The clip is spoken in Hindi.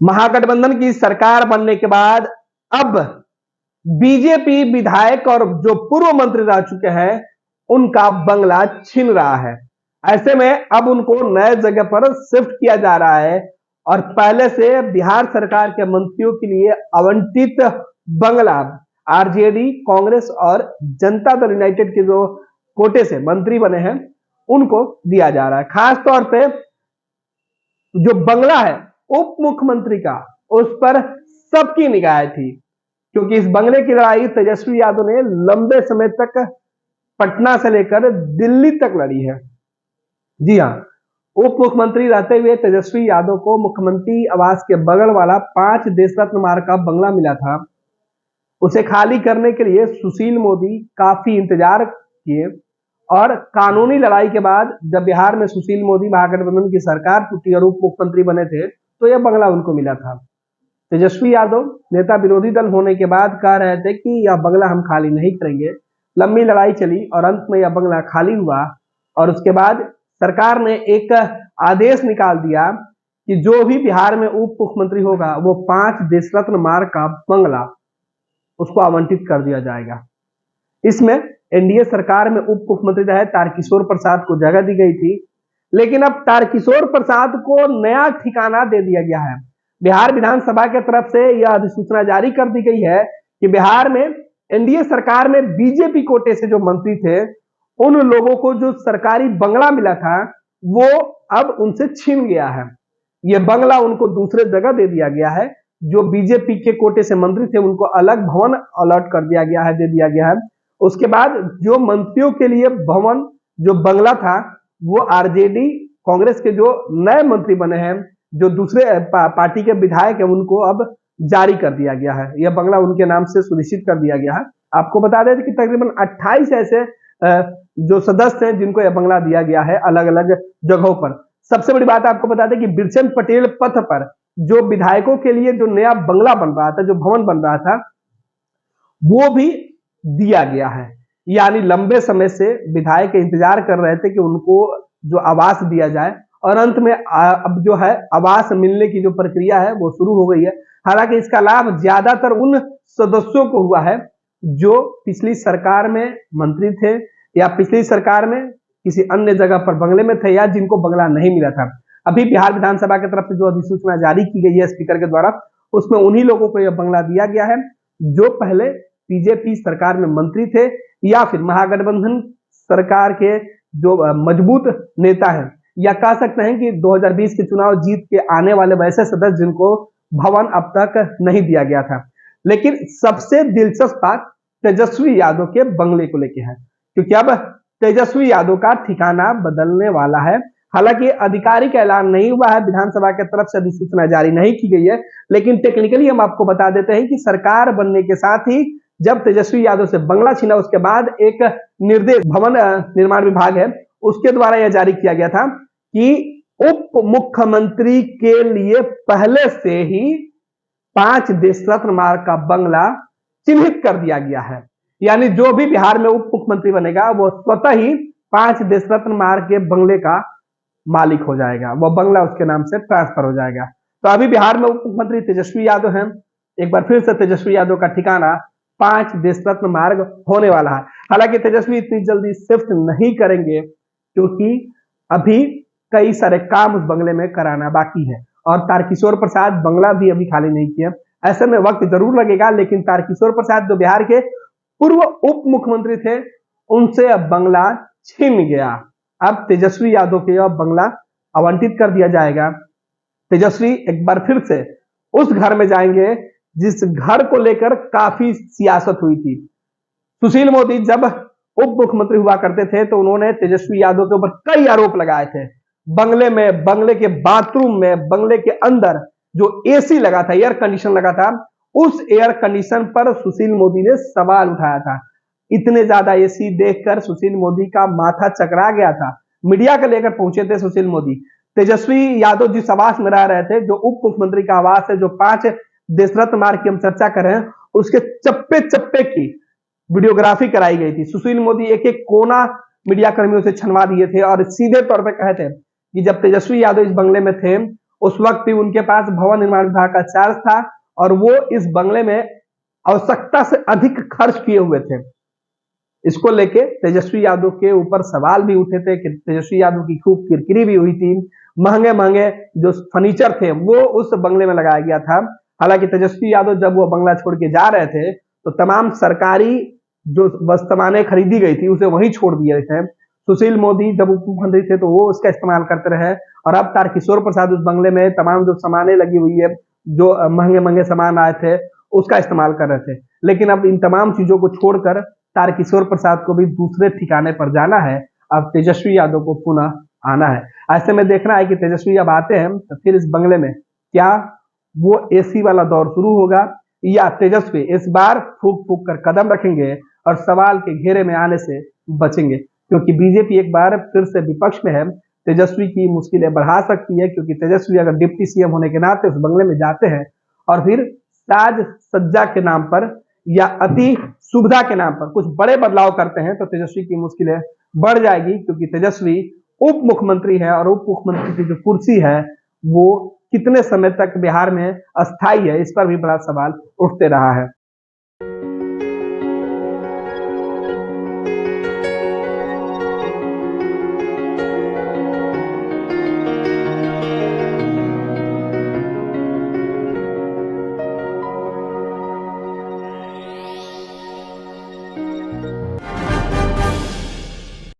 महागठबंधन की सरकार बनने के बाद अब बीजेपी विधायक और जो पूर्व मंत्री रह चुके हैं उनका बंगला छीन रहा है। ऐसे में अब उनको नए जगह पर शिफ्ट किया जा रहा है और पहले से बिहार सरकार के मंत्रियों के लिए आवंटित बंगला आरजेडी, कांग्रेस और जनता दल यूनाइटेड के जो कोटे से मंत्री बने हैं उनको दिया जा रहा है। खास तौर पे जो बंगला है उप मुख्यमंत्री का, उस पर सबकी निगाहें थी, क्योंकि इस बंगले की लड़ाई तेजस्वी यादव ने लंबे समय तक पटना से लेकर दिल्ली तक लड़ी है। जी हां, उप मुख्यमंत्री रहते हुए तेजस्वी यादव को मुख्यमंत्री आवास के बगल वाला 5 देश रत्न मार्ग का बंगला मिला था। उसे खाली करने के लिए सुशील मोदी काफी इंतजार किए और कानूनी लड़ाई के बाद जब बिहार में सुशील मोदी महागठबंधन की सरकार टूटी और उप मुख्यमंत्री बने थे तो यह बंगला उनको मिला था। तेजस्वी यादव नेता विरोधी दल होने के बाद कह रहे थे कि यह बंगला हम खाली नहीं करेंगे। लंबी लड़ाई चली और अंत में यह बंगला खाली हुआ और उसके बाद सरकार ने एक आदेश निकाल दिया कि जो भी बिहार में उप मुख्यमंत्री होगा वो 5 देश रत्न मार्ग का बंगला उसको आवंटित कर दिया जाएगा। इसमें एनडीए सरकार में उप मुख्यमंत्री रहे तारकिशोर प्रसाद को जगह दी गई थी, लेकिन अब तारकिशोर प्रसाद को नया ठिकाना दे दिया गया है। बिहार विधानसभा के तरफ से यह अधिसूचना जारी कर दी गई है कि बिहार में एनडीए सरकार में बीजेपी कोटे से जो मंत्री थे उन लोगों को जो सरकारी बंगला मिला था वो अब उनसे छीन गया है। यह बंगला उनको दूसरे जगह दे दिया गया है। जो बीजेपी के कोटे से मंत्री थे उनको अलग भवन अलॉट कर दिया गया है, दे दिया गया है। उसके बाद जो मंत्रियों के लिए भवन जो बंगला था वो आरजेडी कांग्रेस के जो नए मंत्री बने हैं, जो दूसरे पार्टी के विधायक हैं, उनको अब जारी कर दिया गया है। यह बंगला उनके नाम से सुनिश्चित कर दिया गया है। आपको बता दें कि तकरीबन 28 ऐसे जो सदस्य हैं जिनको यह बंगला दिया गया है अलग अलग जगहों पर। सबसे बड़ी बात आपको बता दें कि बिरचंद पटेल पथ पर जो विधायकों के लिए जो नया बंगला बन रहा था, जो भवन बन रहा था, वो भी दिया गया है। यानी लंबे समय से विधायक इंतजार कर रहे थे कि उनको जो आवास दिया जाए और अंत में अब जो है आवास मिलने की जो प्रक्रिया है वो शुरू हो गई है। हालांकि इसका लाभ ज्यादातर उन सदस्यों को हुआ है जो पिछली सरकार में मंत्री थे या पिछली सरकार में किसी अन्य जगह पर बंगले में थे या जिनको बंगला नहीं मिला था। अभी बिहार विधानसभा की तरफ से जो अधिसूचना जारी की गई है स्पीकर के द्वारा, उसमें उन्हीं लोगों को यह बंगला दिया गया है जो पहले बीजेपी सरकार में मंत्री थे या फिर महागठबंधन सरकार के जो मजबूत नेता हैं, या कह सकते हैं कि 2020 के चुनाव जीत के आने वाले वैसे सदस्य जिनको भवन अब तक नहीं दिया गया था। लेकिन सबसे दिलचस्प बात तेजस्वी यादव के बंगले को लेके है, क्योंकि अब तेजस्वी यादव का ठिकाना बदलने वाला है। हालांकि आधिकारिक ऐलान नहीं हुआ है, विधानसभा की तरफ से अधिसूचना जारी नहीं की गई है, लेकिन टेक्निकली हम आपको बता देते हैं कि सरकार बनने के साथ ही जब तेजस्वी यादव से बंगला छीना उसके बाद एक निर्देश भवन निर्माण विभाग है उसके द्वारा यह जारी किया गया था कि उप मुख्यमंत्री के लिए पहले से ही 5 देश रत्न मार्ग का बंगला चिन्हित कर दिया गया है। यानी जो भी बिहार में उप मुख्यमंत्री बनेगा वो स्वतः ही 5 देश रत्न मार्ग के बंगले का मालिक हो जाएगा, वो बंगला उसके नाम से ट्रांसफर हो जाएगा। तो अभी बिहार में उप मुख्यमंत्री तेजस्वी यादव हैं। एक बार फिर से तेजस्वी यादव का ठिकाना 5 देश रत्न मार्ग होने वाला है। हालांकि तेजस्वी इतनी जल्दी शिफ्ट नहीं करेंगे क्योंकि अभी कई सारे काम उस बंगले में कराना बाकी है और तारकिशोर प्रसाद बंगला भी अभी खाली नहीं किया। ऐसे में वक्त जरूर लगेगा, लेकिन तारकिशोर प्रसाद जो बिहार के पूर्व उप मुख्यमंत्री थे उनसे अब बंगला छीन गया। अब तेजस्वी यादव को यह बंगला आवंटित कर दिया जाएगा। तेजस्वी एक बार फिर से उस घर में जाएंगे जिस घर को लेकर काफी सियासत हुई थी। सुशील मोदी जब उप मुख्यमंत्री हुआ करते थे तो उन्होंने तेजस्वी यादव के ऊपर कई आरोप लगाए थे। बंगले में, बंगले के बाथरूम में, बंगले के अंदर जो एसी लगा था, एयर कंडीशन लगा था, उस एयर कंडीशन पर सुशील मोदी ने सवाल उठाया था। इतने ज्यादा एसी देखकर सुशील मोदी का माथा चकरा गया था। मीडिया को लेकर पहुंचे थे सुशील मोदी। तेजस्वी यादव जिस आवास में रह रहे थे, जो उप मुख्यमंत्री का आवास है, जो 5 देश रत्न मार्ग की हम चर्चा कर रहे हैं, उसके चप्पे चप्पे की वीडियोग्राफी कराई गई थी। सुशील मोदी एक एक कोना मीडिया कर्मियों से छनवा दिए थे और सीधे तौर पर कहे थे कि जब तेजस्वी यादव इस बंगले में थे उस वक्त भी उनके पास भवन निर्माण विभाग का चार्ज था और वो इस बंगले में आवश्यकता से अधिक खर्च किए हुए थे। इसको लेके तेजस्वी यादव के ऊपर सवाल भी उठे थे कि तेजस्वी यादव की खूब किरकिरी भी हुई थी। महंगे महंगे जो फर्नीचर थे वो उस बंगले में लगाया गया था। हालांकि तेजस्वी यादव जब वो बंगला छोड़ के जा रहे थे तो तमाम सरकारी जो वस्तुमाने खरीदी गई थी उसे वहीं छोड़ दिए थे। सुशील मोदी जब उप मुख्यमंत्री थे तो वो उसका इस्तेमाल करते रहे और अब तारकिशोर प्रसाद उस बंगले में तमाम जो सामानें लगी हुई है, जो महंगे महंगे सामान आए थे उसका इस्तेमाल कर रहे थे। लेकिन अब इन तमाम चीजों को छोड़कर तारकिशोर प्रसाद को भी दूसरे ठिकाने पर जाना है। अब तेजस्वी यादव को पुनः आना है। ऐसे में देखना है कि तेजस्वी अब आते हैं तो फिर इस बंगले में क्या वो एसी वाला दौर शुरू होगा या तेजस्वी इस बार फूक फूक कर कदम रखेंगे और सवाल के घेरे में आने से बचेंगे, क्योंकि बीजेपी एक बार फिर से विपक्ष में है। तेजस्वी की मुश्किलें बढ़ा सकती है, क्योंकि तेजस्वी अगर डिप्टी सीएम होने के नाते उस बंगले में जाते हैं और फिर साज सज्जा के नाम पर या अति सुविधा के नाम पर कुछ बड़े बदलाव करते हैं तो तेजस्वी की मुश्किलें बढ़ जाएगी, क्योंकि तेजस्वी उप मुख्यमंत्री है और उप मुख्यमंत्री की जो कुर्सी है वो कितने समय तक बिहार में अस्थायी है, इस पर भी बड़ा सवाल उठते रहा है।